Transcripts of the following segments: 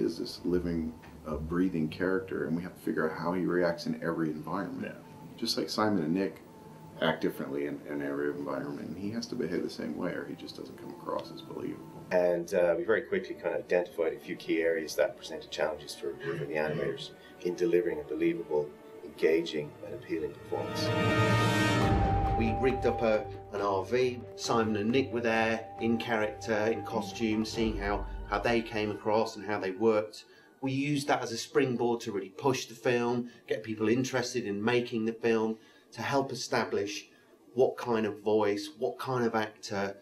is this living, breathing character, and we have to figure out how he reacts in every environment. Yeah. Just like Simon and Nick act differently in every environment, and he has to behave the same way, or he just doesn't come across as believable. And we very quickly kind of identified a few key areas that presented challenges for the animators in delivering a believable, engaging, and appealing performance. We rigged up an RV. Simon and Nick were there in character, in costume, seeing how they came across and how they worked. We used that as a springboard to really push the film, get people interested in making the film, to help establish what kind of voice, what kind of actor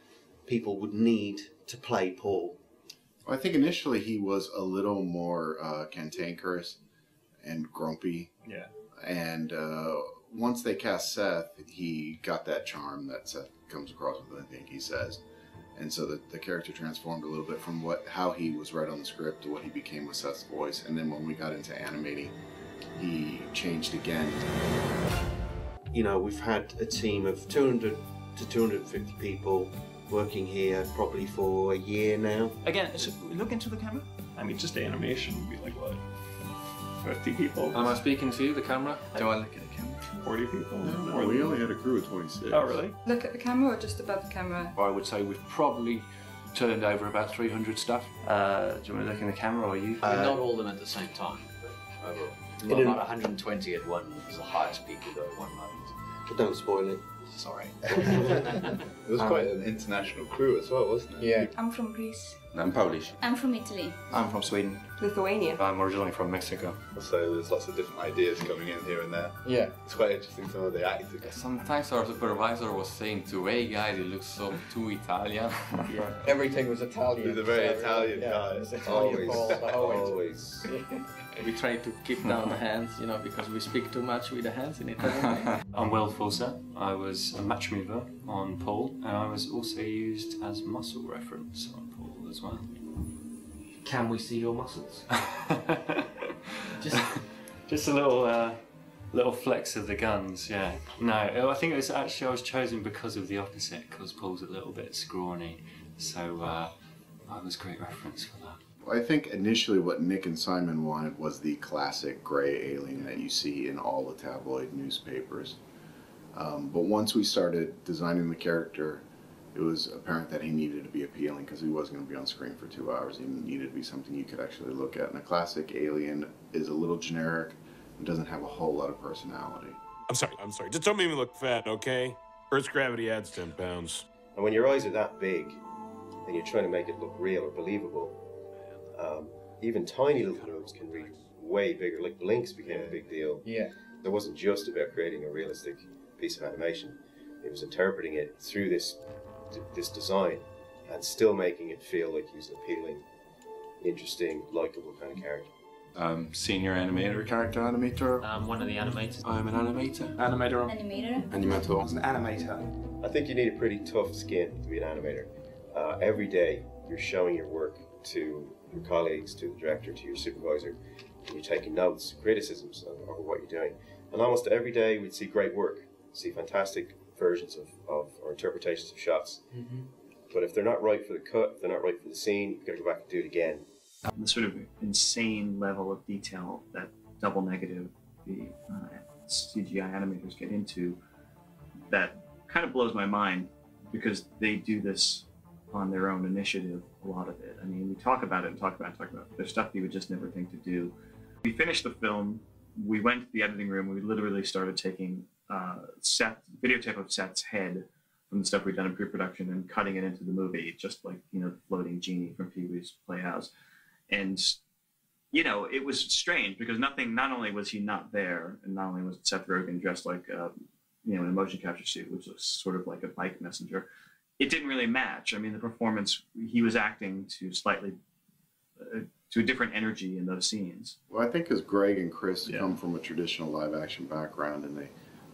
people would need to play Paul. I think initially he was a little more cantankerous and grumpy. Yeah. And once they cast Seth, he got that charm that Seth comes across with, I think he says. And so the character transformed a little bit from how he was read on the script to what he became with Seth's voice. And then when we got into animating, he changed again. You know, we've had a team of 200 to 250 people working here probably for a year now. Again, so look into the camera. I mean, just the animation would be like, what, 50 people? Am I speaking to you, the camera? Do I look at the camera? 40 people? No, we only had a crew of 26. Oh, really? Look at the camera or just above the camera? I would say we've probably turned over about 300 staff. Do you want to look in the camera or you? Not all of them at the same time, but overall. Well, about 120 at one was the highest peak we got at one moment. But don't spoil it. Sorry. It was quite an international crew as well, wasn't it? Yeah. I'm from Greece. I'm Polish. I'm from Italy. I'm from Sweden. Lithuania. I'm originally from Mexico. So there's lots of different ideas coming in here and there. Yeah. It's quite interesting some of the acting. Sometimes our supervisor was saying to, hey guys, it looks so too Italian. Yeah. Everything was Italian. He's a very Italian guy. It was Italian Always. We try to keep down the hands, you know, because we speak too much with the hands in Italian. I'm Will Forser. I was a match mover on Paul, and I was also used as muscle reference on Paul as well. Can we see your muscles? Just a little flex of the guns, yeah. No, I think it was actually I was chosen because of the opposite, because Paul's a little bit scrawny, so I was great reference for that. I think initially what Nick and Simon wanted was the classic gray alien that you see in all the tabloid newspapers. But once we started designing the character, it was apparent that he needed to be appealing because he wasn't going to be on screen for 2 hours. He needed to be something you could actually look at. And a classic alien is a little generic and doesn't have a whole lot of personality. I'm sorry. Just don't make me look fat, okay? Earth's gravity adds 10 pounds. And when your eyes are that big and you're trying to make it look real or believable, even tiny little moves can be way bigger. Like blinks became a big deal. Yeah. It wasn't just about creating a realistic piece of animation. It was interpreting it through this design and still making it feel like he's an appealing, interesting, likable kind of character. Senior animator, character animator. I'm one of the animators. I'm an animator. Animator. Animator. An animator. I think you need a pretty tough skin to be an animator. Every day you're showing your work to your colleagues, to the director, to your supervisor, and you're taking notes, criticisms of what you're doing. And almost every day we'd see great work, see fantastic versions of or interpretations of shots. Mm-hmm. But if they're not right for the cut, if they're not right for the scene, you've got to go back and do it again. The sort of insane level of detail that double negative, the CGI animators get into, that kind of blows my mind because they do this on their own initiative, a lot of it. I mean, we talk about it and talk about it. There's stuff you would just never think to do. We finished the film, we went to the editing room, we literally started taking videotape of Seth's head from the stuff we'd done in pre-production and cutting it into the movie, just like, you know, the floating genie from Pee-wee's Playhouse. And, you know, it was strange because not only was he not there, and not only was Seth Rogen dressed like, you know, in a motion capture suit, which was sort of like a bike messenger, it didn't really match. I mean, the performance, he was acting to slightly, to a different energy in those scenes. Well, I think because Greg and Chris come from a traditional live action background and they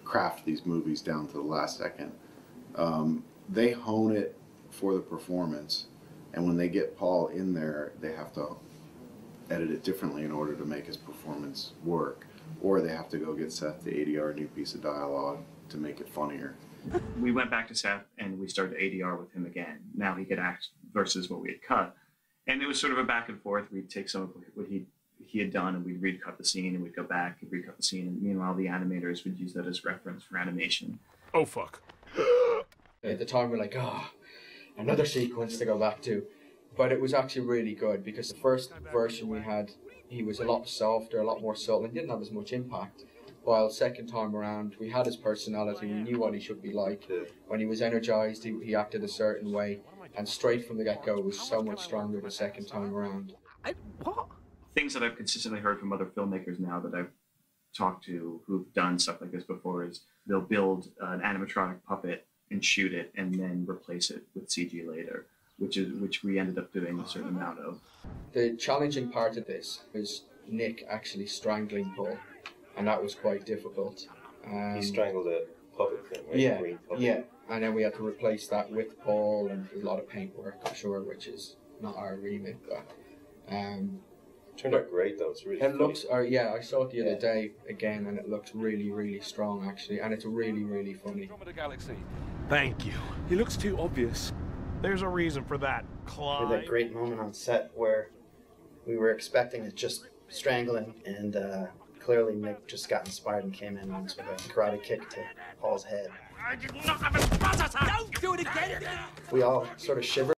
craft these movies down to the last second. They hone it for the performance, and when they get Paul in there, they have to edit it differently in order to make his performance work, or they have to go get Seth to ADR a new piece of dialogue to make it funnier. We went back to Seth and we started ADR with him again. Now he could act versus what we had cut. And it was sort of a back and forth. We'd take some of what he had done, and we'd recut the scene, and we'd go back and recut the scene, and meanwhile the animators would use that as reference for animation. Oh fuck. At the time, we're like, another sequence to go back to. But it was actually really good because the first version we had, he was a lot softer, a lot more subtle, and didn't have as much impact. While second time around, we had his personality, we knew what he should be like. When he was energized, he acted a certain way, and straight from the get-go, it was so much stronger the second time around. What? Things that I've consistently heard from other filmmakers now that I've talked to who've done stuff like this before is they'll build an animatronic puppet and shoot it and then replace it with CG later, which we ended up doing a certain amount of. The challenging part of this was Nick actually strangling Paul, and that was quite difficult. He strangled a puppet thing, right? Yeah, Green puppet. yeah, and then we had to replace that with Paul, and a lot of paintwork, I'm sure, which is not our remit, but turned out great though. It's really it funny. looks. Yeah, I saw it the other day again, and it looks really, really strong actually, and it's really, really funny. Thank you. He looks too obvious. There's a reason for that. We had that great moment on set where we were expecting it just strangling, and clearly Nick just got inspired and came in once with a karate kick to Paul's head. I did not have a sponsor! Don't do it again! We all sort of shivered.